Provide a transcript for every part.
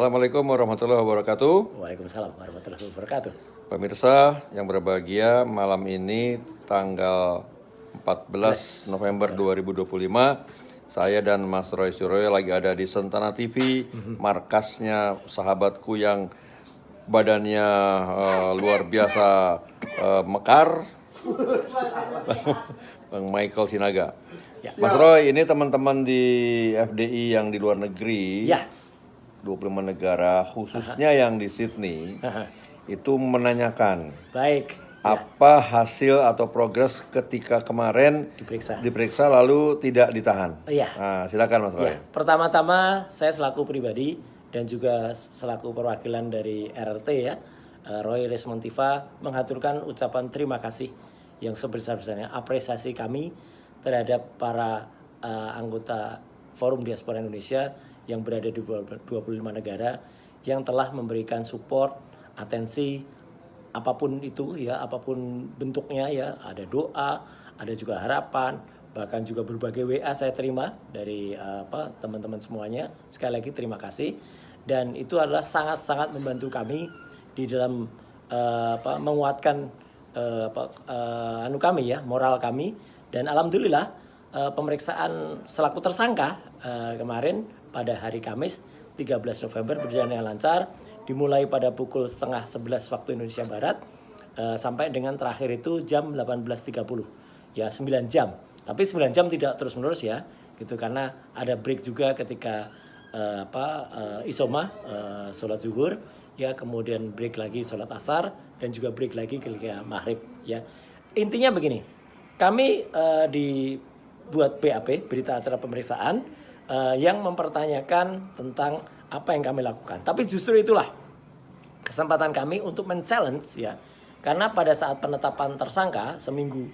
Assalamualaikum warahmatullahi wabarakatuh. Waalaikumsalam warahmatullahi wabarakatuh. Pemirsa yang berbahagia, malam ini tanggal 14 November 2025, saya dan Mas Roy Suryo lagi ada di Sentana TV, markasnya sahabatku yang badannya luar biasa mekar, Bang Michael Sinaga. Ya. Mas Roy, ini teman-teman di FDI yang di luar negeri, Ya. 25 negara, khususnya yang di Sydney, itu menanyakan Baik. apa hasil atau progres ketika kemarin Diperiksa lalu tidak ditahan. Iya. Nah, silakan Mas Roy. Ya. Pertama-tama saya selaku pribadi dan juga selaku perwakilan dari RRT ya, Roy Resmontiva mengaturkan ucapan terima kasih yang sebesar-besarnya, apresiasi kami terhadap para anggota Forum Diaspora Indonesia yang berada di 25 negara yang telah memberikan support, atensi, apapun itu ya, apapun bentuknya ya, ada doa, ada juga harapan, bahkan juga berbagai WA saya terima dari teman-teman semuanya. Sekali lagi terima kasih, dan itu adalah sangat-sangat membantu kami di dalam menguatkan kami ya, moral kami. Dan alhamdulillah pemeriksaan selaku tersangka kemarin pada hari Kamis 13 November berjalan dengan lancar, dimulai pada pukul setengah 11 waktu Indonesia Barat sampai dengan terakhir itu jam 18.30 ya, 9 jam. Tapi 9 jam tidak terus menerus ya gitu, karena ada break juga ketika isoma sholat zuhur ya, kemudian break lagi sholat asar, dan juga break lagi ketika maghrib ya. Intinya begini, kami dibuat BAP, berita acara pemeriksaan, yang mempertanyakan tentang apa yang kami lakukan. Tapi justru itulah kesempatan kami untuk men-challenge ya, karena pada saat penetapan tersangka seminggu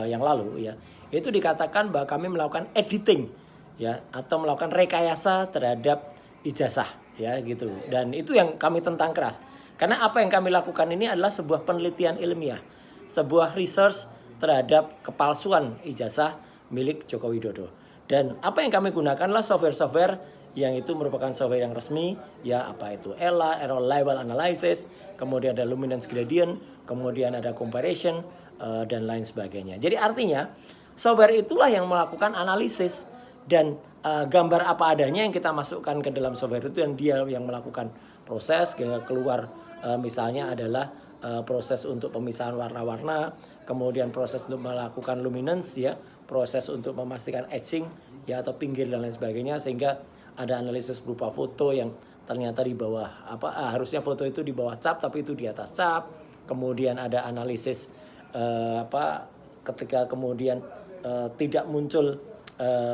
yang lalu ya, itu dikatakan bahwa kami melakukan editing ya, atau melakukan rekayasa terhadap ijazah ya gitu. Dan itu yang kami tentang keras, karena apa yang kami lakukan ini adalah sebuah penelitian ilmiah, sebuah research terhadap kepalsuan ijazah milik Joko Widodo. Dan apa yang kami gunakan adalah software-software yang itu merupakan software yang resmi ya, apa itu ELA, Error Label Analysis, kemudian ada Luminance Gradient, kemudian ada Comparison, dan lain sebagainya. Jadi artinya software itulah yang melakukan analisis, dan gambar apa adanya yang kita masukkan ke dalam software itu, yang dia yang melakukan proses hingga keluar misalnya adalah proses untuk pemisahan warna-warna, kemudian proses untuk melakukan luminance ya, proses untuk memastikan etching ya atau pinggir dan lain sebagainya, sehingga ada analisis berupa foto yang ternyata di bawah harusnya foto itu di bawah cap tapi itu di atas cap, kemudian ada analisis ketika kemudian tidak muncul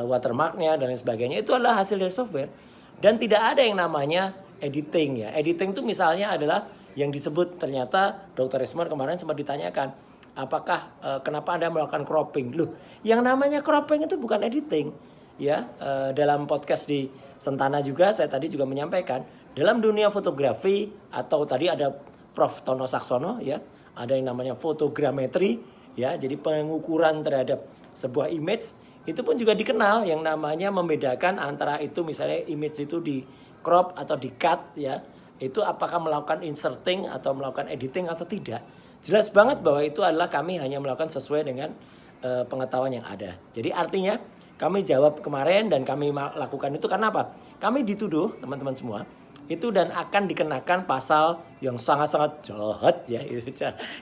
watermarknya dan lain sebagainya. Itu adalah hasil dari software, dan tidak ada yang namanya editing ya. Editing itu misalnya adalah yang disebut, ternyata Dr. Resmond kemarin sempat ditanyakan, apakah kenapa Anda melakukan cropping? Loh, yang namanya cropping itu bukan editing ya. Dalam podcast di Sentana juga saya tadi juga menyampaikan, dalam dunia fotografi, atau tadi ada Prof. Tono Saksono ya, ada yang namanya fotogrametri ya, jadi pengukuran terhadap sebuah image. Itu pun juga dikenal yang namanya membedakan antara itu, misalnya image itu di crop atau di cut ya, itu apakah melakukan inserting atau melakukan editing atau tidak. Jelas banget bahwa itu adalah kami hanya melakukan sesuai dengan pengetahuan yang ada. Jadi artinya kami jawab kemarin dan kami lakukan itu karena apa? Kami dituduh teman-teman semua itu, dan akan dikenakan pasal yang sangat-sangat jahat ya.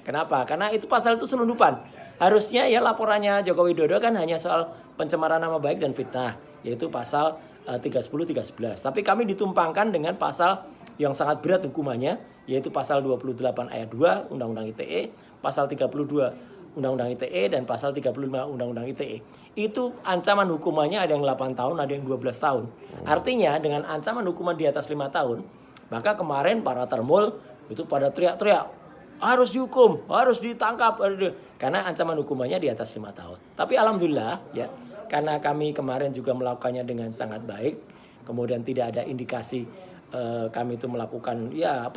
Kenapa? Karena itu pasal itu selundupan. Harusnya ya laporannya Joko Widodo kan hanya soal pencemaran nama baik dan fitnah, yaitu pasal 310 311. Tapi kami ditumpangkan dengan pasal yang sangat berat hukumannya, yaitu pasal 28 ayat 2 Undang-Undang ITE, pasal 32 Undang-Undang ITE, dan pasal 35 Undang-Undang ITE. Itu ancaman hukumannya ada yang 8 tahun, ada yang 12 tahun. Artinya dengan ancaman hukuman di atas 5 tahun, maka kemarin para termul itu pada teriak-teriak, harus dihukum, harus ditangkap, karena ancaman hukumannya di atas 5 tahun. Tapi alhamdulillah ya, karena kami kemarin juga melakukannya dengan sangat baik, kemudian tidak ada indikasi kami itu melakukan yang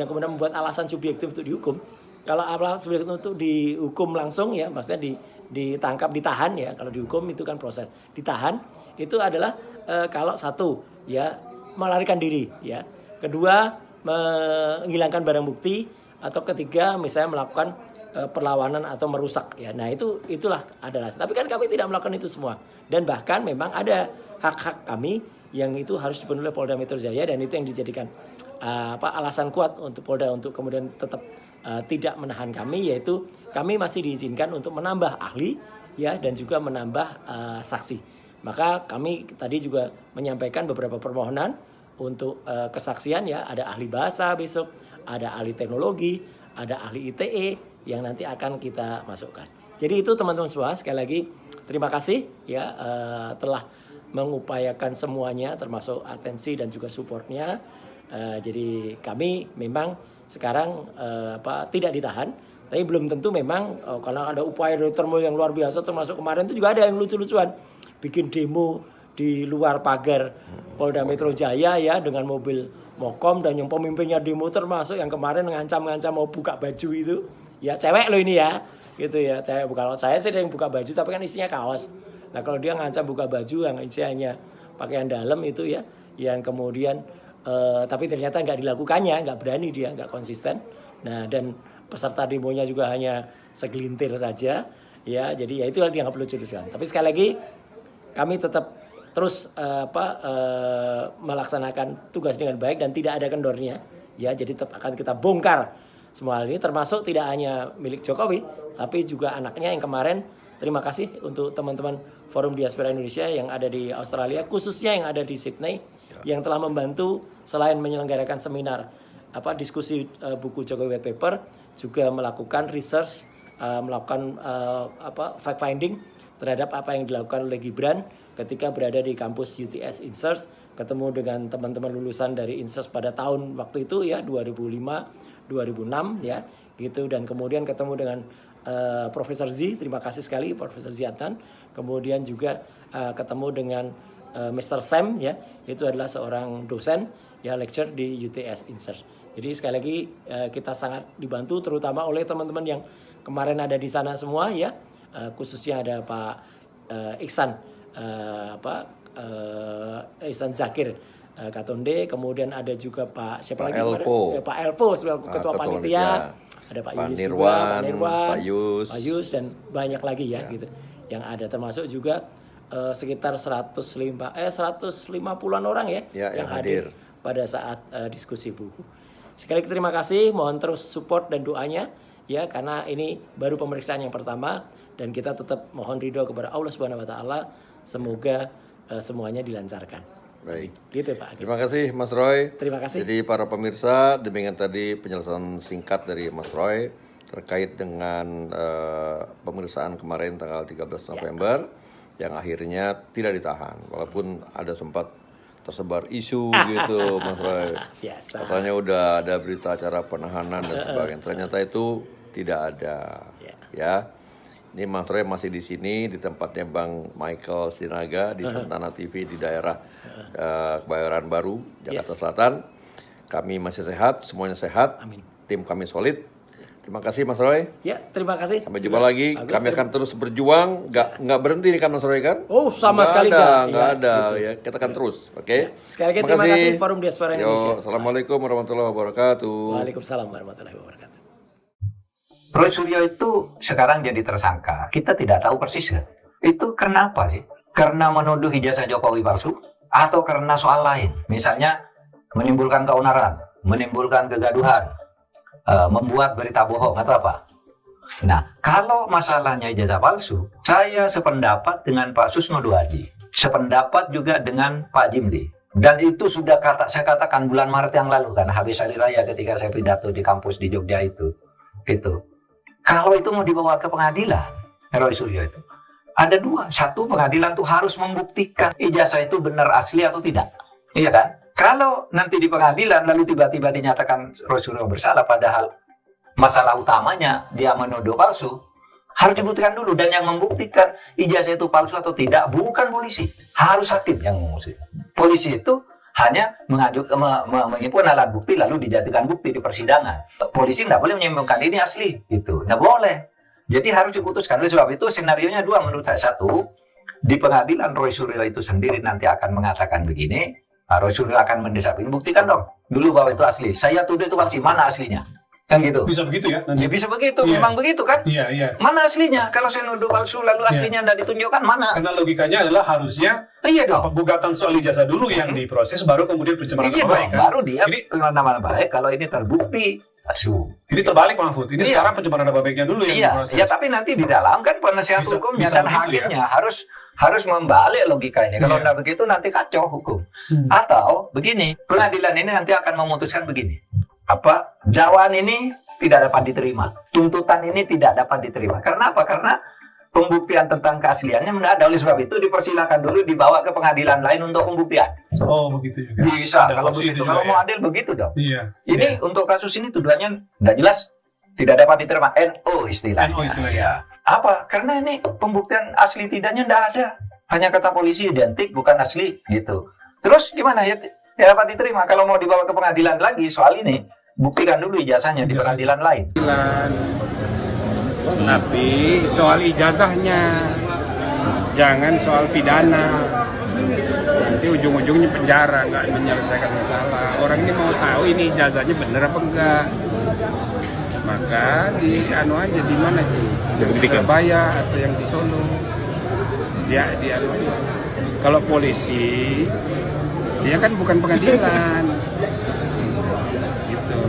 kemudian membuat alasan subjektif untuk dihukum. Kalau alasan subjektif untuk dihukum langsung ya, maksudnya ditangkap, ditahan ya. Kalau dihukum itu kan proses ditahan, itu adalah kalau satu ya melarikan diri ya. kedua menghilangkan barang bukti, atau ketiga misalnya melakukan perlawanan atau merusak ya. Nah, itulah adalah. Tapi kan kami tidak melakukan itu semua. Dan bahkan memang ada hak-hak kami yang itu harus dipenuhi oleh Polda Metro Jaya, dan itu yang dijadikan alasan kuat untuk Polda untuk kemudian tetap tidak menahan kami, yaitu kami masih diizinkan untuk menambah ahli ya, dan juga menambah saksi. Maka kami tadi juga menyampaikan beberapa permohonan untuk kesaksian ya, ada ahli bahasa besok, ada ahli teknologi, ada ahli ITE yang nanti akan kita masukkan. Jadi itu teman-teman semua, sekali lagi terima kasih ya telah mengupayakan semuanya, termasuk atensi dan juga supportnya. Jadi kami memang sekarang tidak ditahan, tapi belum tentu memang karena ada upaya dari Termul yang luar biasa, termasuk kemarin itu juga ada yang lucu-lucuan, bikin demo di luar pagar Polda Metro Jaya ya dengan mobil Mokom, dan yang pemimpinnya demo termasuk yang kemarin ngancam-ngancam mau buka baju itu. Ya cewek loh ini ya, gitu ya, cewek. Kalau saya sih yang buka baju tapi kan isinya kaos. Nah kalau dia ngancam buka baju yang isinya pakaian dalam itu ya, yang kemudian tapi ternyata nggak dilakukannya, nggak berani dia, nggak konsisten. Nah dan peserta demonya juga hanya segelintir saja ya, jadi ya itu yang dianggap lucu-lucuan. Tapi sekali lagi kami tetap terus melaksanakan tugas dengan baik dan tidak ada kendornya ya, jadi tetap akan kita bongkar semua hal ini, termasuk tidak hanya milik Jokowi tapi juga anaknya yang kemarin. Terima kasih untuk teman-teman Forum Diaspora Indonesia yang ada di Australia, khususnya yang ada di Sydney, yang telah membantu selain menyelenggarakan seminar diskusi buku Jokowi White Paper, juga melakukan research, melakukan fact finding terhadap apa yang dilakukan oleh Gibran ketika berada di kampus UTS INSEARCH, ketemu dengan teman-teman lulusan dari INSEARCH pada tahun waktu itu ya 2005 2006 ya gitu, dan kemudian ketemu dengan Profesor Z, terima kasih sekali Profesor Ziatan, kemudian juga ketemu dengan Mr. Sam ya, itu adalah seorang dosen ya, lecturer di UTS INSEARCH. Jadi sekali lagi kita sangat dibantu terutama oleh teman-teman yang kemarin ada di sana semua ya, khususnya ada Pak Iksan Ihsan Zakir Katonde, kemudian ada juga Pak siapa lagi? Pak Elvo sebagai ketua panitia, ada Pak Yus Nirwan, Pak Yus, dan banyak lagi ya gitu yang ada, termasuk juga sekitar 150-an orang ya yang hadir pada saat diskusi buku. Sekali lagi terima kasih, mohon terus support dan doanya ya, karena ini baru pemeriksaan yang pertama dan kita tetap mohon ridho kepada Allah Subhanahu wa taala, semoga semuanya dilancarkan. Baik. Gitu Pak Agis. Terima kasih Mas Roy. Terima kasih. Jadi para pemirsa, demikian tadi penjelasan singkat dari Mas Roy terkait dengan pemeriksaan kemarin tanggal 13 November yang akhirnya tidak ditahan, walaupun ada sempat tersebar isu gitu Mas Roy. Biasa. Katanya udah ada berita acara penahanan dan sebagainya. Ternyata itu tidak ada. Ya. Ini Mas Roy masih di sini di tempatnya Bang Michael Sinaga di Santana TV di daerah Kebayoran Baru, Jakarta Selatan. Kami masih sehat, semuanya sehat. Amin. Tim kami solid. Terima kasih Mas Roy. Ya, terima kasih. Sampai jumpa lagi. Kami akan terus berjuang. Nggak berhenti nih kan Mas Roy kan? Oh, sama nggak sekali nggak ada. Gitu. Ya, kita akan terus. Oke. Sekali lagi terima kasih Forum Diaspora Indonesia. Assalamualaikum warahmatullahi wabarakatuh. Waalaikumsalam warahmatullahi wabarakatuh. Roy Suryo itu sekarang jadi tersangka. Kita tidak tahu persis kan? Itu karena apa sih? Karena menuduh ijazah Jokowi palsu? Atau karena soal lain? Misalnya menimbulkan keonaran, menimbulkan kegaduhan, membuat berita bohong atau apa? Nah, kalau masalahnya ijazah palsu, saya sependapat dengan Pak Susno Duaji. Sependapat juga dengan Pak Jimli. Dan itu sudah saya katakan bulan Maret yang lalu kan, habis hari raya ketika saya pidato di kampus di Jogja itu. Gitu. Kalau itu mau dibawa ke pengadilan, Roy Suryo itu ada dua. Satu, pengadilan tuh harus membuktikan ijazah itu benar asli atau tidak. Iya kan? Kalau nanti di pengadilan lalu tiba-tiba dinyatakan Roy Suryo bersalah, padahal masalah utamanya dia menuduh palsu, harus dibuktikan dulu. Dan yang membuktikan ijazah itu palsu atau tidak bukan polisi, harus hakim yang mengusut. Polisi itu hanya mengimpun alat bukti lalu dijadikan bukti di persidangan. Polisi nggak boleh menyimpulkan ini asli, gitu. Nggak boleh. Jadi harus diputuskan. Oleh sebab itu senarionya dua menurut saya. Satu, di pengadilan Roy Suryo itu sendiri nanti akan mengatakan begini, Rosul akan mendesak, buktikan dong dulu bahwa itu asli. Saya tuduh itu palsu, mana aslinya? Kan gitu. Bisa begitu ya? Nanti. Ya bisa begitu, Iya. memang begitu kan? Iya, iya. Mana aslinya? Kalau saya nuduh palsu lalu aslinya tidak ditunjukkan, mana? Karena logikanya adalah harusnya Iya dong. gugatan soal ijazah dulu yang diproses, baru kemudian pencemaran Iya nama baik dong, kan? baru dia nama baik kalau ini terbukti palsu. Ini terbalik Pak Mahfud. Ini Iya. sekarang pencemaran nama baiknya dulu yang Iya, diproses. ya tapi nanti di dalam kan penasehat Bisa- hukumnya bisa dan begitu hakimnya harus membalik logika ini. Kalau Iya. tidak begitu nanti kacau hukum. Atau begini, pengadilan ini nanti akan memutuskan begini. Dakwaan ini tidak dapat diterima. Tuntutan ini tidak dapat diterima. Karena apa? Karena pembuktian tentang keasliannya tidak ada. Oleh sebab itu dipersilakan dulu dibawa ke pengadilan lain untuk pembuktian. Oh, begitu juga. Bisa, Ada kalau opsi begitu. itu Kalau juga, mau ya. adil begitu dong. Iya. Ini untuk kasus ini tuduhannya tidak jelas, tidak dapat diterima. NO istilahnya. NO istilahnya. Ya. Apa? Karena ini pembuktian asli tidaknya tidak ada. Hanya kata polisi identik, bukan asli gitu. Terus gimana ya? Ya dapat diterima. Kalau mau dibawa ke pengadilan lagi soal ini, buktikan dulu ijazahnya di pengadilan lain. Tapi soal ijazahnya, jangan soal pidana. Nanti ujung-ujungnya penjara, nggak menyelesaikan masalah. Orang ini mau tahu ini ijazahnya bener apa enggak. Maka di aja di mana tuh? Yang di Surabaya atau yang di Solo? Dia di aja. Kalau polisi, dia kan bukan pengadilan. Gitu.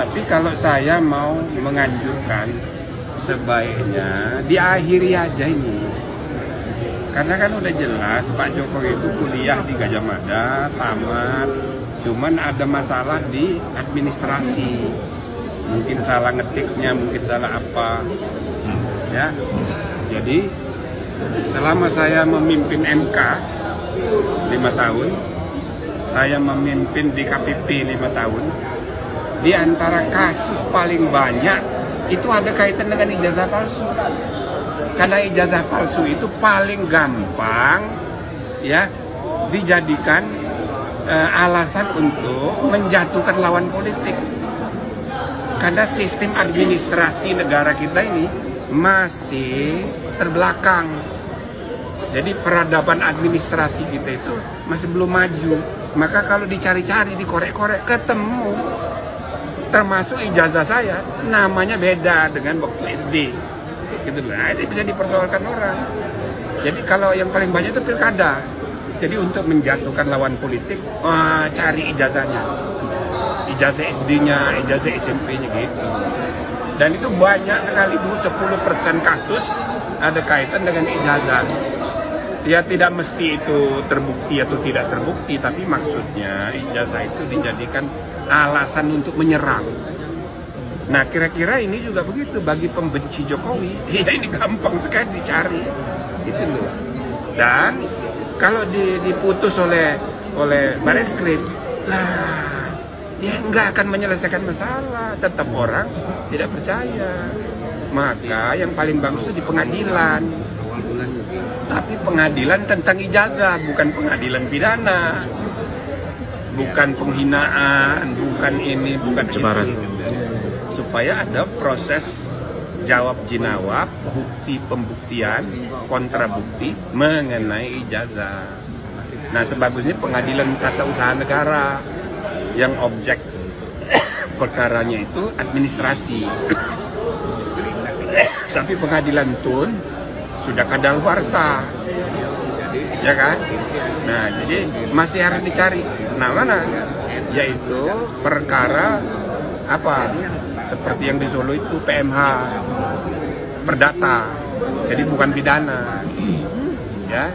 Tapi kalau saya mau menganjurkan, sebaiknya diakhiri aja ini. Karena kan udah jelas Pak Jokowi itu kuliah di Gajah Mada, tamat. Cuman ada masalah di administrasi. Mungkin salah ngetiknya, mungkin salah apa. Ya. Jadi selama saya memimpin MK 5 tahun, saya memimpin di KPP 5 tahun. Di antara kasus paling banyak itu ada kaitan dengan ijazah palsu. Karena ijazah palsu itu paling gampang ya dijadikan alasan untuk menjatuhkan lawan politik. Karena sistem administrasi negara kita ini masih terbelakang. Jadi peradaban administrasi kita itu masih belum maju. Maka kalau dicari-cari, dikorek-korek, ketemu. Termasuk ijazah saya, namanya beda dengan waktu SD. Gitu. Nah, itu bisa dipersoalkan orang. Jadi kalau yang paling banyak itu pilkada. Jadi untuk menjatuhkan lawan politik, cari ijazahnya. Ijazah SD-nya, ijazah SMP-nya gitu. Dan itu banyak sekali, Bu, 10% kasus ada kaitan dengan ijazah. Ya tidak mesti itu terbukti atau tidak terbukti, tapi maksudnya ijazah itu dijadikan alasan untuk menyerang. Nah kira-kira ini juga begitu bagi pembenci Jokowi. Ya ini gampang sekali dicari, gitu loh. Dan kalau diputus oleh Bareskrim, lah dia nggak akan menyelesaikan masalah. Tetap orang tidak percaya. Maka yang paling bagus itu di pengadilan. Tapi pengadilan tentang ijazah, bukan pengadilan pidana, bukan penghinaan, bukan ini, bukan itu. Supaya ada proses jawab jinawab, bukti pembuktian, kontrabukti mengenai ijazah. Nah sebagusnya pengadilan tata usaha negara yang objek perkaranya itu administrasi. Tapi pengadilan tun sudah kadaluarsa, ya kan? Nah, jadi masih harus dicari. Nah, mana? Yaitu perkara apa? Seperti yang di Solo itu PMH, perdata. Jadi bukan pidana. Ya,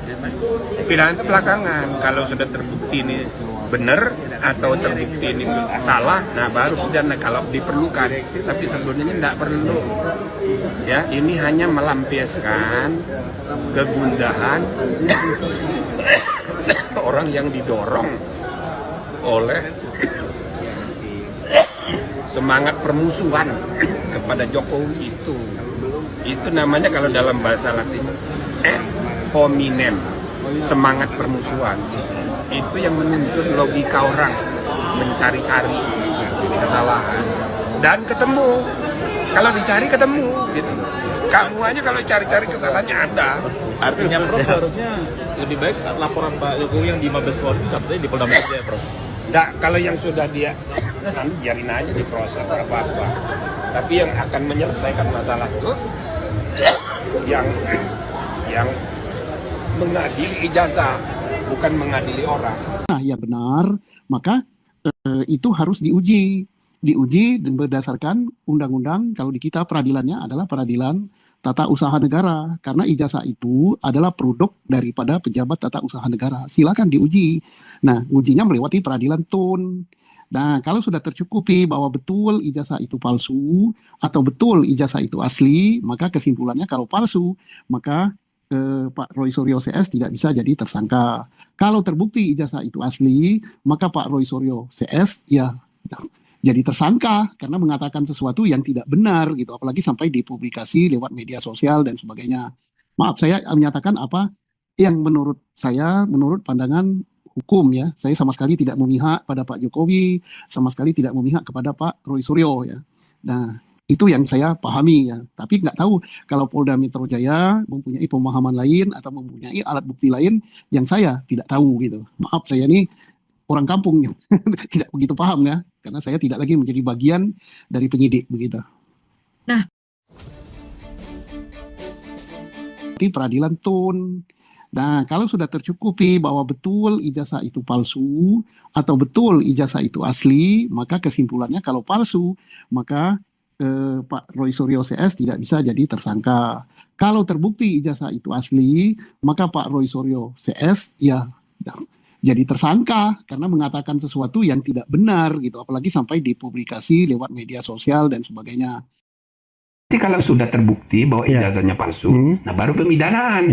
pidana itu belakangan. Kalau sudah terbukti ini benar atau terbukti ini salah, nah baru pidana kalau diperlukan. Tapi sebelumnya tidak perlu. Ya, ini hanya melampiaskan kegundahan orang yang didorong oleh semangat permusuhan kepada Jokowi itu. Itu namanya kalau dalam bahasa Latin hominem, semangat permusuhan. Itu yang menuntun logika orang mencari-cari kesalahan dan ketemu. Kalau dicari ketemu gitu. Kamu aja kalau cari-cari kesalahannya ada. Artinya Prof harusnya lebih baik laporan Pak Jokowi yang di Mabes Polri sampai di Polda Metro Jaya, Prof. Nggak, kalau yang sudah dia biarin aja diproses apa-apa. Tapi yang akan menyelesaikan masalah itu yang mengadili ijazah, bukan mengadili orang. Nah, yang benar, maka itu harus diuji dan berdasarkan undang-undang. Kalau di kita peradilannya adalah peradilan tata usaha negara, karena ijazah itu adalah produk daripada pejabat tata usaha negara. Silakan diuji. Nah, ujinya melewati peradilan TUN. Nah, kalau sudah tercukupi bahwa betul ijazah itu palsu atau betul ijazah itu asli, maka kesimpulannya kalau palsu, maka Pak Roy Suryo CS tidak bisa jadi tersangka. Kalau terbukti ijazah itu asli, maka Pak Roy Suryo CS ya jadi tersangka karena mengatakan sesuatu yang tidak benar gitu, apalagi sampai dipublikasi lewat media sosial dan sebagainya. Maaf, saya menyatakan apa yang menurut saya, menurut pandangan hukum ya. Saya sama sekali tidak memihak pada Pak Jokowi, sama sekali tidak memihak kepada Pak Roy Suryo ya. Nah, itu yang saya pahami ya. Tapi nggak tahu kalau Polda Metro Jaya mempunyai pemahaman lain atau mempunyai alat bukti lain yang saya tidak tahu gitu. Maaf, saya ini orang kampung gitu. Tidak begitu paham ya, karena saya tidak lagi menjadi bagian dari penyidik begitu. Nah, di peradilan TUN. Nah, kalau sudah tercukupi bahwa betul ijazah itu palsu atau betul ijazah itu asli, maka kesimpulannya kalau palsu, maka Pak Roy Suryo CS tidak bisa jadi tersangka. Kalau terbukti ijazah itu asli, maka Pak Roy Suryo CS ya jadi tersangka karena mengatakan sesuatu yang tidak benar gitu, apalagi sampai dipublikasi lewat media sosial dan sebagainya. Jadi kalau sudah terbukti bahwa ijazahnya palsu, nah baru pemidanaan.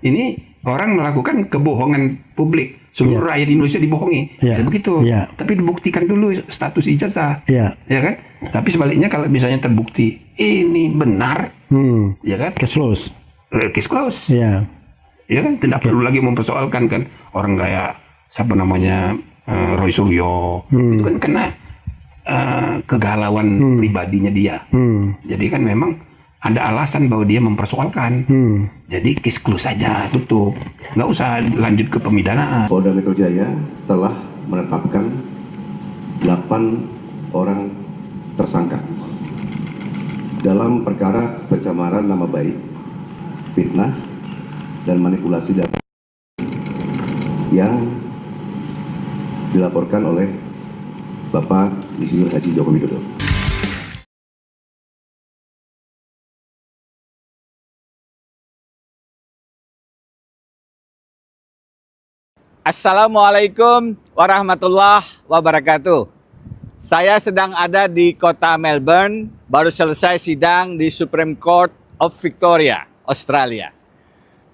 Ini orang melakukan kebohongan publik. Seluruh rakyat Indonesia dibohongi. Begitu. Tapi dibuktikan dulu status ijazah. Ya kan? Tapi sebaliknya kalau misalnya terbukti ini benar, ya kan? Case close. Case close. Ya kan? Tidak perlu lagi mempersoalkan kan orang kayak siapa namanya Roy Suryo. Itu kan kena kegalauan pribadinya dia. Jadi kan memang ada alasan bahwa dia mempersoalkan. Jadi case close saja, tutup. Nggak usah lanjut ke pemidanaan. Polda Metro Jaya telah menetapkan 8 orang tersangka dalam perkara pencemaran nama baik, fitnah, dan manipulasi data yang dilaporkan oleh Bapak Insinyur Haji Joko Widodo. Assalamualaikum warahmatullahi wabarakatuh. Saya sedang ada di kota Melbourne, baru selesai sidang di Supreme Court of Victoria, Australia.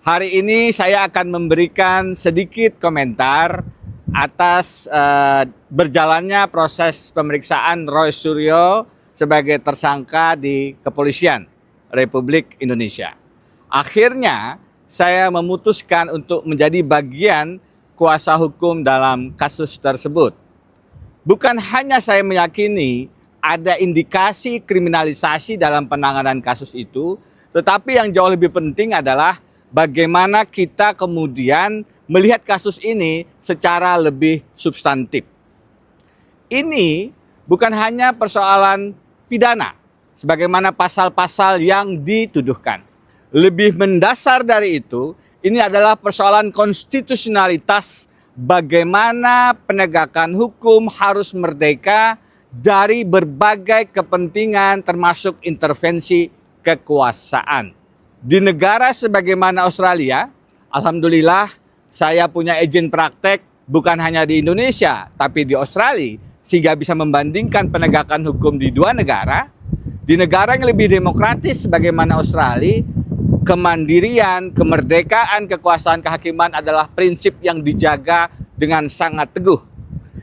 Hari ini saya akan memberikan sedikit komentar atas berjalannya proses pemeriksaan Roy Suryo sebagai tersangka di Kepolisian Republik Indonesia. Akhirnya saya memutuskan untuk menjadi bagian kuasa hukum dalam kasus tersebut. Bukan hanya saya meyakini ada indikasi kriminalisasi dalam penanganan kasus itu, tetapi yang jauh lebih penting adalah bagaimana kita kemudian melihat kasus ini secara lebih substantif. Ini bukan hanya persoalan pidana, sebagaimana pasal-pasal yang dituduhkan. Lebih mendasar dari itu, ini adalah persoalan konstitusionalitas bagaimana penegakan hukum harus merdeka dari berbagai kepentingan termasuk intervensi kekuasaan. Di negara sebagaimana Australia, alhamdulillah saya punya izin praktek bukan hanya di Indonesia tapi di Australia sehingga bisa membandingkan penegakan hukum di dua negara. Di negara yang lebih demokratis sebagaimana Australia, kemandirian, kemerdekaan, kekuasaan kehakiman adalah prinsip yang dijaga dengan sangat teguh.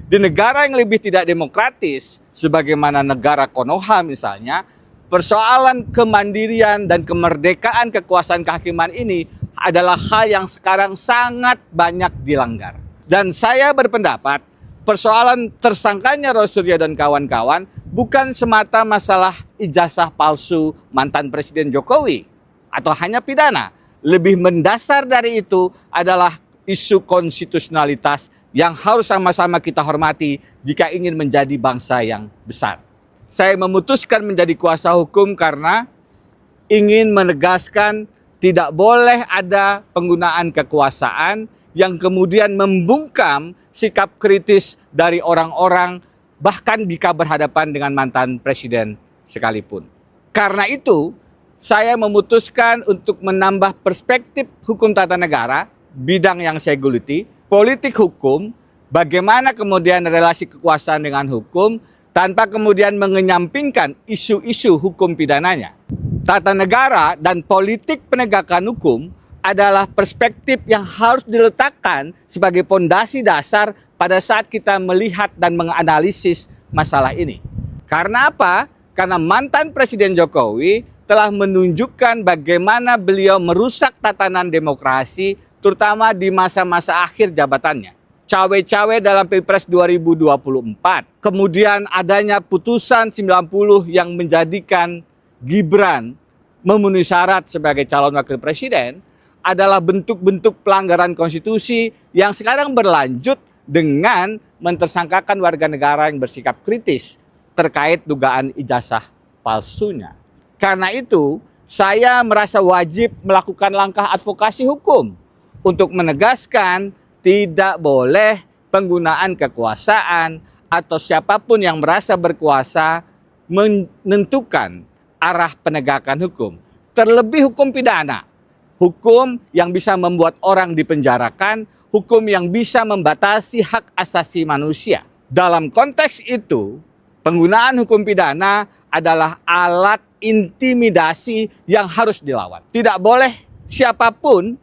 Di negara yang lebih tidak demokratis, sebagaimana negara Konoha misalnya, persoalan kemandirian dan kemerdekaan kekuasaan kehakiman ini adalah hal yang sekarang sangat banyak dilanggar. Dan saya berpendapat, persoalan tersangkanya Roy Suryo dan kawan-kawan bukan semata masalah ijazah palsu mantan Presiden Jokowi, atau hanya pidana, lebih mendasar dari itu adalah isu konstitusionalitas yang harus sama-sama kita hormati jika ingin menjadi bangsa yang besar. Saya memutuskan menjadi kuasa hukum karena ingin menegaskan tidak boleh ada penggunaan kekuasaan yang kemudian membungkam sikap kritis dari orang-orang bahkan jika berhadapan dengan mantan presiden sekalipun. Karena itu, saya memutuskan untuk menambah perspektif hukum tata negara, bidang yang saya geluti, politik hukum, bagaimana kemudian relasi kekuasaan dengan hukum, tanpa kemudian mengenyampingkan isu-isu hukum pidananya. Tata negara dan politik penegakan hukum adalah perspektif yang harus diletakkan sebagai pondasi dasar pada saat kita melihat dan menganalisis masalah ini. Karena apa? Karena mantan Presiden Jokowi telah menunjukkan bagaimana beliau merusak tatanan demokrasi, terutama di masa-masa akhir jabatannya. Cawe-cawe dalam Pilpres 2024. Kemudian adanya putusan 90 yang menjadikan Gibran memenuhi syarat sebagai calon wakil presiden adalah bentuk-bentuk pelanggaran konstitusi yang sekarang berlanjut dengan mentersangkakan warga negara yang bersikap kritis terkait dugaan ijazah palsunya. Karena itu, saya merasa wajib melakukan langkah advokasi hukum untuk menegaskan tidak boleh penggunaan kekuasaan atau siapapun yang merasa berkuasa menentukan arah penegakan hukum. Terlebih hukum pidana, hukum yang bisa membuat orang dipenjarakan, hukum yang bisa membatasi hak asasi manusia. Dalam konteks itu, penggunaan hukum pidana adalah alat intimidasi yang harus dilawan. Tidak boleh siapapun,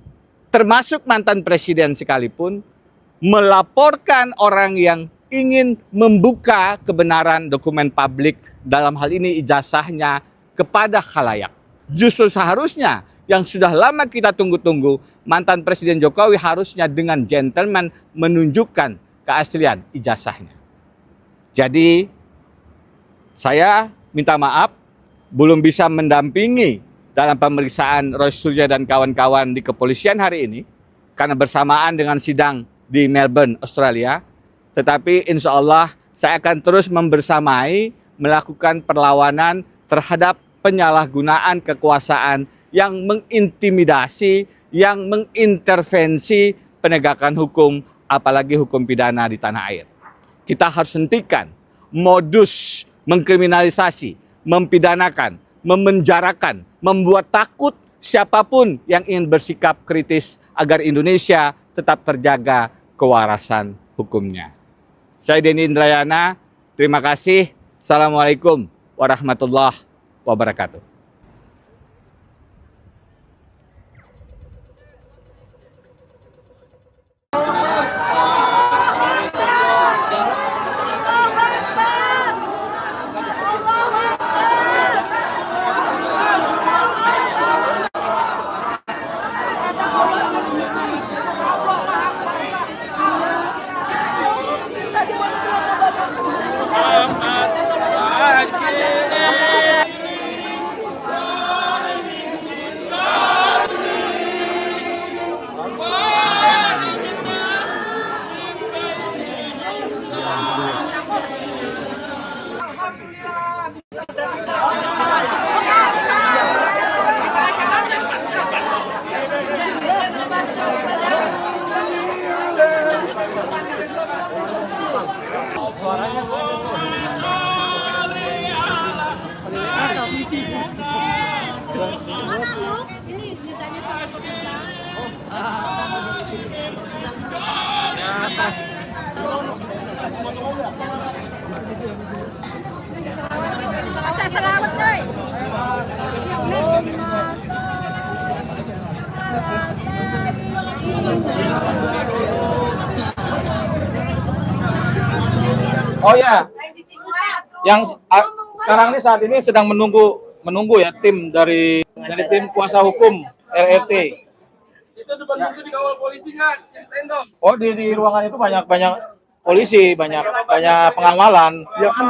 termasuk mantan presiden sekalipun, melaporkan orang yang ingin membuka kebenaran dokumen publik, dalam hal ini ijazahnya, kepada khalayak. Justru seharusnya yang sudah lama kita tunggu-tunggu, mantan Presiden Jokowi harusnya dengan gentleman menunjukkan keaslian ijazahnya. Jadi saya minta maaf belum bisa mendampingi dalam pemeriksaan Roy Suryo dan kawan-kawan di kepolisian hari ini karena bersamaan dengan sidang di Melbourne, Australia. Tetapi insya Allah saya akan terus membersamai melakukan perlawanan terhadap penyalahgunaan kekuasaan yang mengintimidasi, yang mengintervensi penegakan hukum, apalagi hukum pidana di tanah air. Kita harus hentikan modus mengkriminalisasi, mempidanakan, memenjarakan, membuat takut siapapun yang ingin bersikap kritis agar Indonesia tetap terjaga kewarasan hukumnya. Saya Denny Indrayana, terima kasih. Assalamualaikum warahmatullahi wabarakatuh. Selamat, coy. Oh ya, yang sekarang ini saat ini sedang menunggu ya tim dari tim kuasa hukum RRT. Itu depan dikawal polisi nggak? Ceritain dong. Oh di ruangan itu banyak polisi, banyak pengawalan.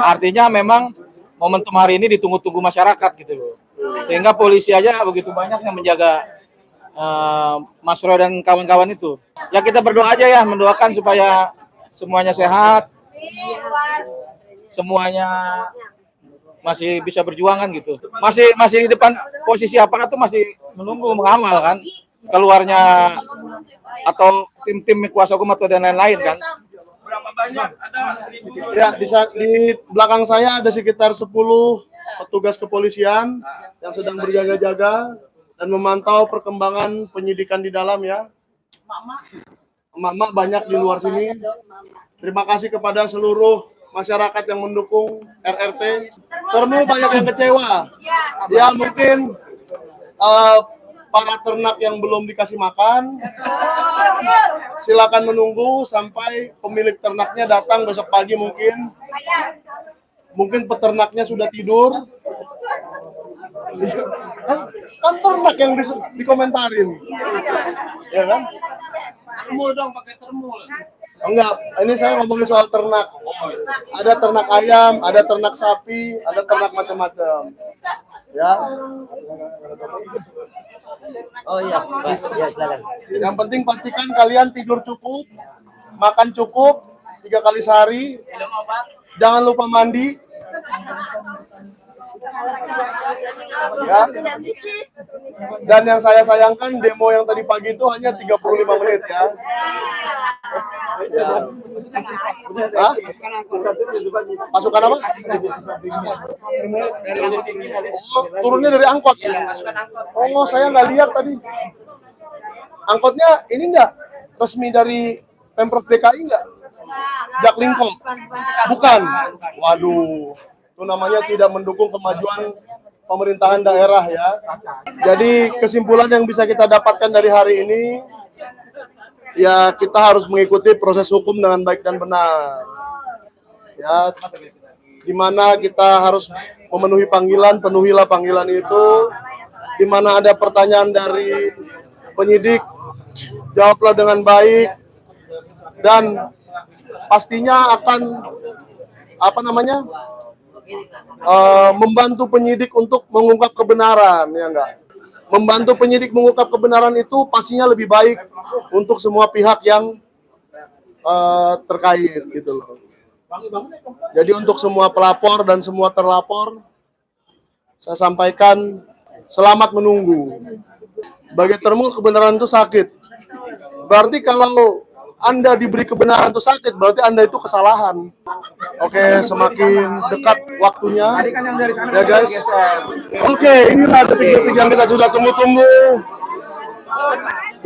Artinya memang momentum hari ini ditunggu-tunggu masyarakat gitu loh. Sehingga polisi aja begitu banyak yang menjaga Mas Roy dan kawan-kawan itu. Ya kita berdoa aja ya, mendoakan supaya semuanya sehat, semuanya masih bisa berjuang kan gitu. Masih di depan posisi aparat tuh masih menunggu mengawal kan keluarnya atau tim-tim kuasa hukum atau dan lain-lain kan. Berapa banyak? Ada 1.000. Ya, di belakang saya ada sekitar 10 petugas kepolisian yang sedang berjaga-jaga dan memantau perkembangan penyidikan di dalam ya. Emak-emak banyak di luar sini. Terima kasih kepada seluruh masyarakat yang mendukung RRT. Termu banyak yang kecewa. Ya mungkin para ternak yang belum dikasih makan, silakan menunggu sampai pemilik ternaknya datang besok pagi mungkin. Mungkin peternaknya sudah tidur. Kan ternak yang dikomentarin. Ya kan? Termul dong, pakai termul. Enggak, ini saya ngomongin soal ternak. Ada ternak ayam, ada ternak sapi, ada ternak macam-macam. Ya. Oh iya, Pak. Ya, silakan. Yang penting pastikan kalian tidur cukup, makan cukup 3 kali sehari. Jangan lupa mandi. Ya. Dan yang saya sayangkan demo yang tadi pagi itu hanya 35 menit ya. Ya. Hah? Pasukan apa? Oh, turunnya dari angkot. Oh, saya nggak lihat tadi. Angkotnya ini nggak resmi dari Pemprov DKI nggak? Jaklingko? Bukan. Waduh, itu namanya tidak mendukung kemajuan pemerintahan daerah ya. Jadi kesimpulan yang bisa kita dapatkan dari hari ini, ya kita harus mengikuti proses hukum dengan baik dan benar. Ya, di mana kita harus memenuhi panggilan, penuhilah panggilan itu. Di mana ada pertanyaan dari penyidik, jawablah dengan baik dan pastinya akan membantu penyidik untuk mengungkap kebenaran, ya enggak? Membantu penyidik mengungkap kebenaran itu pastinya lebih baik untuk semua pihak yang terkait gitu loh. Jadi untuk semua pelapor dan semua terlapor, saya sampaikan selamat menunggu. Bagi termu kebenaran itu sakit. Berarti kalau Anda diberi kebenaran itu sakit, berarti Anda itu kesalahan. Oke, semakin dekat waktunya, ya guys. Oke, inilah detik-detik yang kita sudah tunggu-tunggu.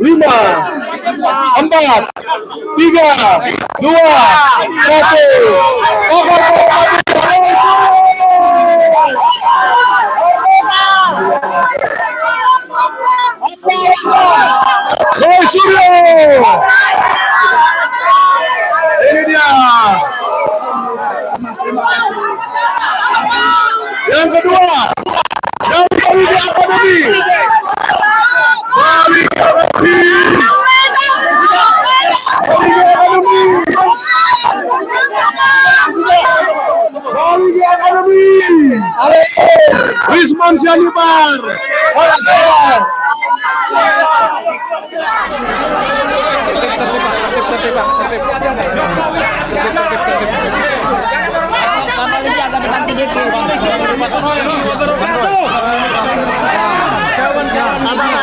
5, 4, 3, 2, 1. Roy Suryo. Ini dia. Yang kedua, dari Bali Academy. Bali Academy. Bali Academy. Rismon Sianipar.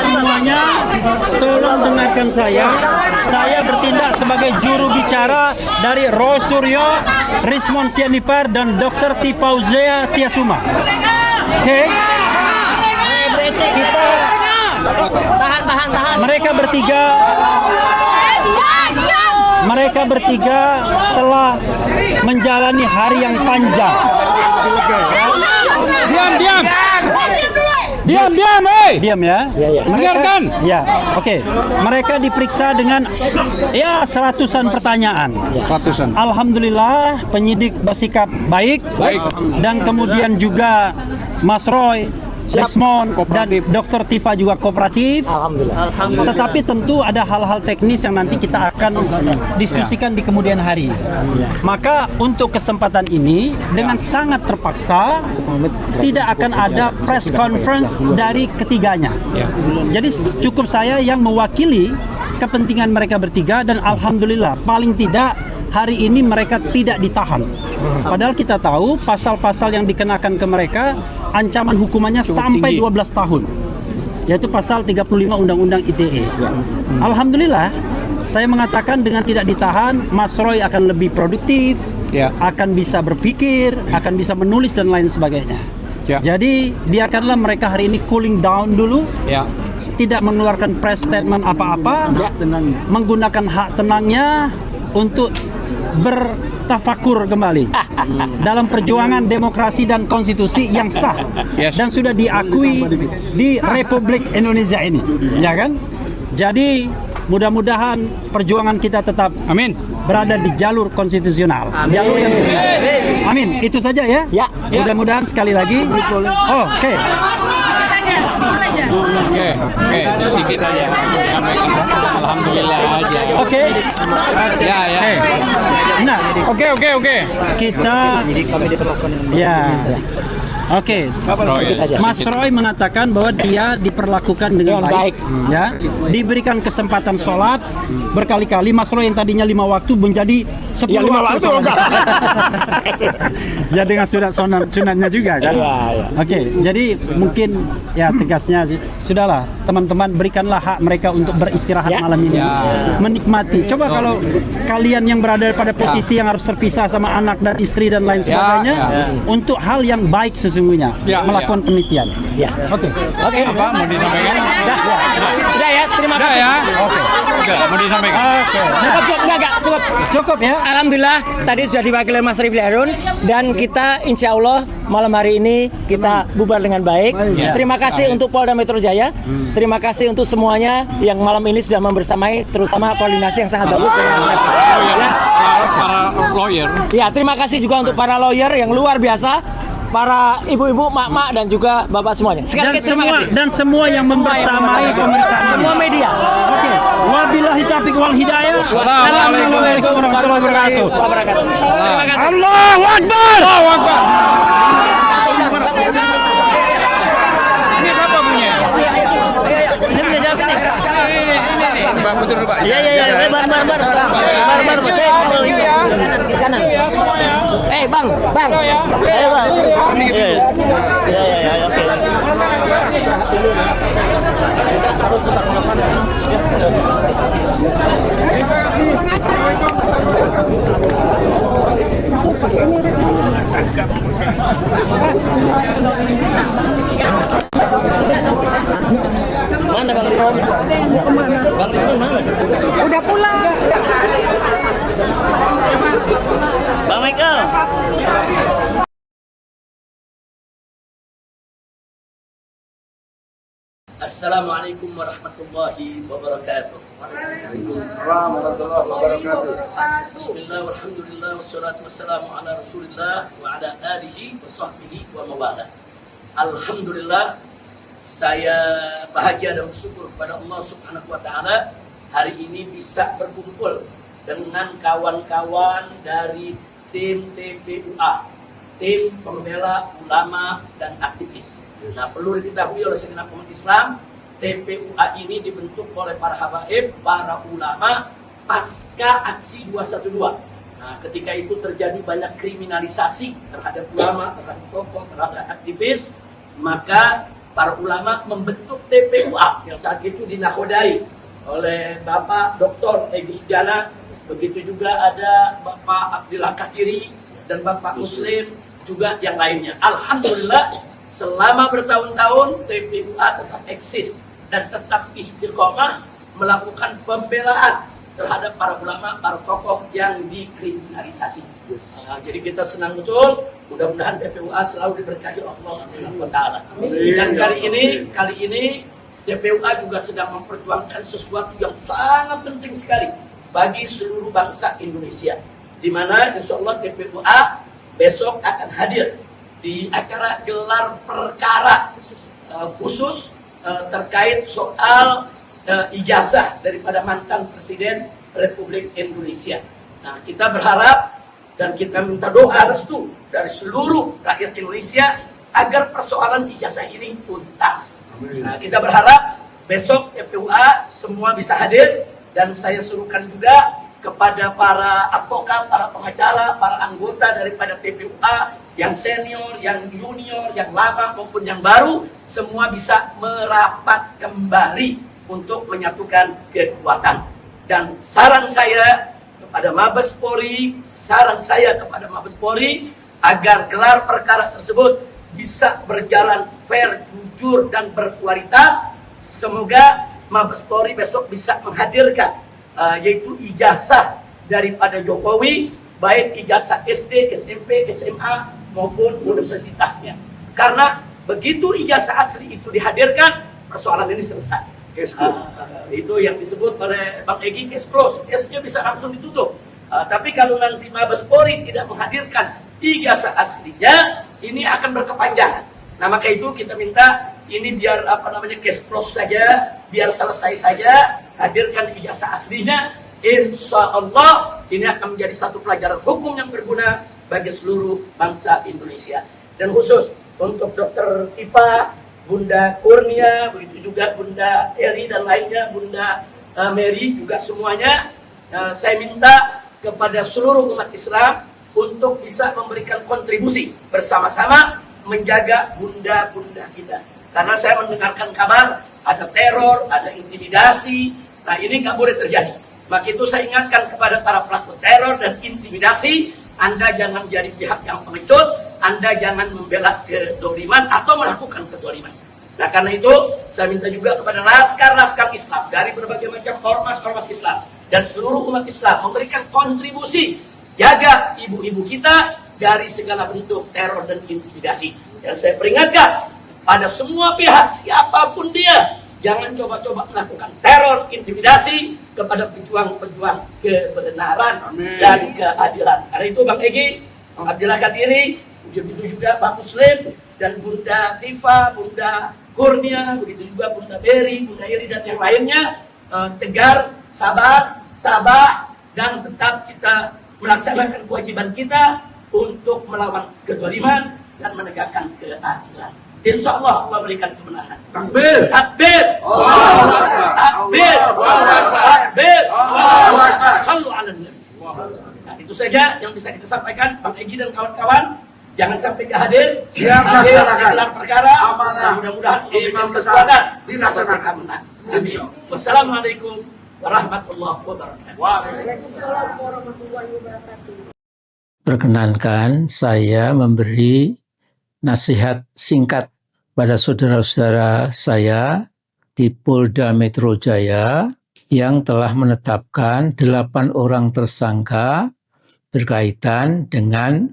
Semuanya, tolong dengarkan saya. Saya bertindak sebagai juru bicara dari Roy Suryo, Rismon Sianipar, dan Dr. Tifauzea Tiasuma. Oke? Kita tahan. Mereka bertiga telah menjalani hari yang panjang. Diam ya. Mereka, ya, oke. Mereka diperiksa dengan seratusan pertanyaan. Alhamdulillah penyidik bersikap baik. Dan kemudian juga Mas Roy Desmond dan Dr. Tifa juga kooperatif. Alhamdulillah. Tetapi tentu ada hal-hal teknis yang nanti kita akan diskusikan di kemudian hari. Maka untuk kesempatan ini dengan sangat terpaksa tidak akan ada press conference dari ketiganya. Jadi cukup saya yang mewakili kepentingan mereka bertiga, dan alhamdulillah paling tidak hari ini mereka tidak ditahan. Padahal kita tahu pasal-pasal yang dikenakan ke mereka ancaman hukumannya sampai 12 tahun. Yaitu pasal 35 Undang-Undang ITE. Alhamdulillah saya mengatakan dengan tidak ditahan Mas Roy akan lebih produktif, akan bisa berpikir, akan bisa menulis dan lain sebagainya. Jadi biarkanlah mereka hari ini cooling down dulu. Tidak mengeluarkan press statement apa-apa, menggunakan hak tenangnya untuk bertafakur kembali dalam perjuangan demokrasi dan konstitusi yang sah dan sudah diakui di Republik Indonesia ini, ya kan? Jadi mudah-mudahan perjuangan kita tetap berada di jalur konstitusional. Jalur yang amin. Itu saja ya. Mudah-mudahan sekali lagi. Oke, sedikit aja. Alhamdulillah aja. Oke. Nah, oke. kita Oke, Mas Roy mengatakan bahwa dia diperlakukan dengan baik, ya, diberikan kesempatan sholat berkali-kali. Mas Roy yang tadinya 5 waktu menjadi 10 waktu. Ya dengan sunatnya juga kan. Oke, jadi mungkin ya tegasnya sudahlah teman-teman, berikanlah hak mereka untuk beristirahat malam ini, menikmati. Coba kalau kalian yang berada pada posisi yang harus terpisah sama anak dan istri dan lain sebagainya, untuk hal yang baik sesungguhnya melakukan penelitian. Oke. Apa mau disampaikan? Udah ya, terima kasih. Oke. Mau disampaikan? Cukup ya. Alhamdulillah tadi sudah diwakili Mas Rifli Harun, dan kita insya Allah malam hari ini kita bubar dengan baik. Terima kasih untuk Polda Metro Jaya. Terima kasih untuk semuanya yang malam ini sudah membersamai, terutama koordinasi yang sangat bagus dengan Para lawyer. Ya, terima kasih juga untuk para lawyer yang luar biasa, para ibu-ibu, mak-mak, dan juga bapak semuanya. Sekali lagi terima kasih. Dan semua yang membersamai pemeriksaan semua media. Oke. Wabillahi taufiq wal hidayah. Assalamualaikum warahmatullahi wabarakatuh. Terima kasih. Allahu Akbar. Allahu Akbar. Ini siapa punya? Ini punya jawab ini. Bang, betul Pak. Iya. Bar. Kanan. Bang. Ayo, Bang. Iya. Oke. Harus putar ke depan. Mana Bang Rizman? Bang Rizman mana? Udah pulang. Bang Michael. Assalamualaikum warahmatullahi wabarakatuh. Waalaikumsalam warahmatullahi wabarakatuh. Bismillah, walhamdulillah, wassalatu wassalamu ala rasulillah wa ala alihi wa sahbihi wa mawala. Alhamdulillah, saya bahagia dan bersyukur kepada Allah Subhanahu wa Ta'ala hari ini bisa berkumpul dengan kawan-kawan dari tim TPUA, tim pembela ulama dan aktivis. Nah, perlu diketahui oleh segenap umat Islam, TPUA ini dibentuk oleh para habaib, para ulama pasca aksi 212. Nah, ketika itu terjadi banyak kriminalisasi terhadap ulama, terhadap tokoh, terhadap aktivis, maka para ulama membentuk TPUA yang saat itu dinakodai oleh Bapak Dr. Egy Sujana, begitu juga ada Bapak Abdillah Katiri dan Bapak Muslim juga yang lainnya. Alhamdulillah selama bertahun-tahun TPUA tetap eksis dan tetap istiqomah melakukan pembelaan terhadap para ulama, para tokoh yang dikriminalisasi. Nah, jadi kita senang betul, mudah-mudahan TPUA selalu diberkahi Allah Subhanahu wa Ta'ala. Dan kali ini TPUA juga sedang memperjuangkan sesuatu yang sangat penting sekali bagi seluruh bangsa Indonesia, di mana insya Allah TPUA besok akan hadir di acara gelar perkara khusus terkait soal ijazah daripada mantan Presiden Republik Indonesia. Nah, kita berharap dan kita minta doa restu dari seluruh rakyat Indonesia agar persoalan ijazah ini tuntas. Nah, kita berharap besok FPUA semua bisa hadir, dan saya suruhkan juga kepada para advokat, para pengacara, para anggota daripada TPUA yang senior, yang junior, yang lama maupun yang baru, semua bisa merapat kembali untuk menyatukan kekuatan. Dan saran saya kepada Mabes Polri, agar gelar perkara tersebut bisa berjalan fair, jujur, dan berkualitas. Semoga Mabes Polri besok bisa menghadirkan yaitu ijazah daripada Jokowi, baik ijazah SD, SMP, SMA maupun universitasnya. Karena begitu ijazah asli itu dihadirkan, persoalan ini selesai. Itu yang disebut oleh Bang Egy case close. S-nya bisa langsung ditutup. Tapi kalau nanti Mabes Polri tidak menghadirkan ijazah aslinya, ini akan berkepanjangan. Nah, maka itu kita minta ini biar case close saja, biar selesai saja, hadirkan ijazah aslinya. Insya Allah ini akan menjadi satu pelajaran hukum yang berguna bagi seluruh bangsa Indonesia. Dan khusus untuk Dr. Tifa, Bunda Kurnia, begitu juga Bunda Eri dan lainnya, Bunda Mary juga semuanya, saya minta kepada seluruh umat Islam untuk bisa memberikan kontribusi bersama-sama menjaga bunda-bunda kita. Karena saya mendengarkan kabar ada teror, ada intimidasi. Nah, ini nggak boleh terjadi. Maka itu saya ingatkan kepada para pelaku teror dan intimidasi, Anda jangan jadi pihak yang pengecut, Anda jangan membela kedoliman atau melakukan kedoliman. Nah, karena itu saya minta juga kepada laskar-laskar Islam dari berbagai macam ormas-ormas Islam dan seluruh umat Islam memberikan kontribusi jaga ibu-ibu kita dari segala bentuk teror dan intimidasi. Dan saya peringatkan pada semua pihak, siapapun dia, jangan coba-coba melakukan teror, intimidasi kepada pejuang-pejuang kebenaran dan keadilan. Karena itu Bang Egy, Bang Abdillah Katiri, begitu juga Bang Muslim, dan Bunda Tifa, Bunda Kurnia, begitu juga Bunda Beri, Bunda Iri, dan yang lainnya, tegar, sabar, tabah, dan tetap kita melaksanakan kewajiban kita untuk melawan kezaliman dan menegakkan keadilan. Insya Allah memberikan kemenangan. Takbir, takbir, takbir, takbir, sallu ala nabi. Nah, itu saja yang bisa kita sampaikan, Bang Egy dan kawan-kawan. Jangan sampai gak hadir. Gelar perkara. Mudah-mudahan imam besar dilaksanakan. Amin. Wassalamualaikum warahmatullahi wabarakatuh. Waalaikumsalam warahmatullahi wabarakatuh. Perkenankan saya memberi nasihat singkat pada saudara-saudara saya di Polda Metro Jaya yang telah menetapkan 8 orang tersangka berkaitan dengan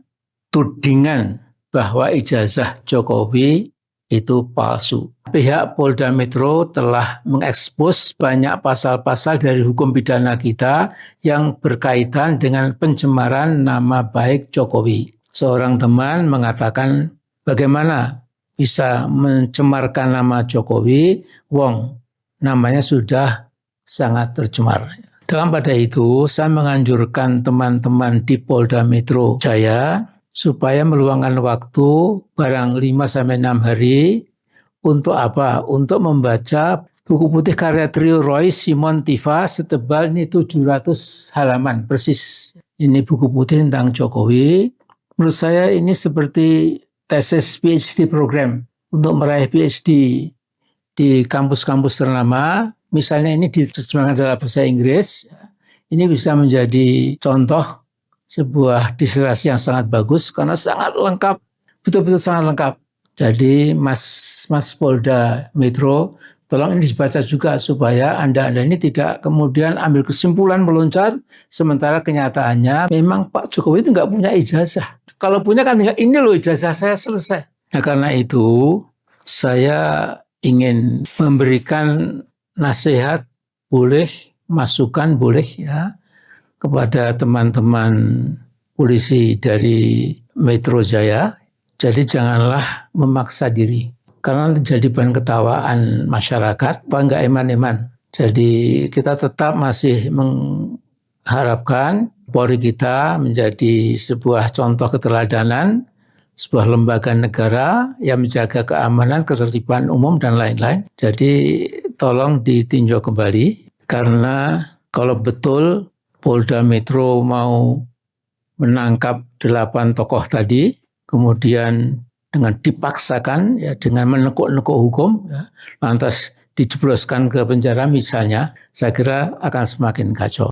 tudingan bahwa ijazah Jokowi itu palsu. Pihak Polda Metro telah mengekspos banyak pasal-pasal dari hukum pidana kita yang berkaitan dengan pencemaran nama baik Jokowi. Seorang teman mengatakan, bagaimana bisa mencemarkan nama Jokowi, wong namanya sudah sangat tercemar. Dalam pada itu, saya menganjurkan teman-teman di Polda Metro Jaya supaya meluangkan waktu barang 5-6 hari untuk apa? Untuk membaca buku putih karya trio Roy Simon Tifa setebal ini 700 halaman persis. Ini buku putih tentang Jokowi. Menurut saya ini seperti tesis PhD program untuk meraih PhD di kampus-kampus ternama. Misalnya ini diterjemahkan dalam bahasa Inggris. Ini bisa menjadi contoh sebuah disertasi yang sangat bagus karena sangat lengkap, betul-betul sangat lengkap. Jadi Mas Polda Metro, tolong ini dibaca juga supaya Anda ini tidak kemudian ambil kesimpulan meloncat, sementara kenyataannya memang Pak Jokowi itu nggak punya ijazah. Kalau punya kan ini loh ijazah saya selesai. Nah, karena itu saya ingin memberikan nasihat, boleh, masukan boleh ya, kepada teman-teman polisi dari Metro Jaya. Jadi janganlah memaksa diri. karena jadi bahan ketawaan masyarakat, apa enggak eman-eman. Jadi kita tetap masih mengharapkan Polri kita menjadi sebuah contoh keteladanan, sebuah lembaga negara yang menjaga keamanan, ketertiban umum, dan lain-lain. Jadi tolong ditinjau kembali, karena kalau betul Polda Metro mau menangkap 8 tokoh tadi, kemudian dengan dipaksakan, ya, dengan menekuk-nekuk hukum, ya, lantas dijebloskan ke penjara misalnya, saya kira akan semakin kacau.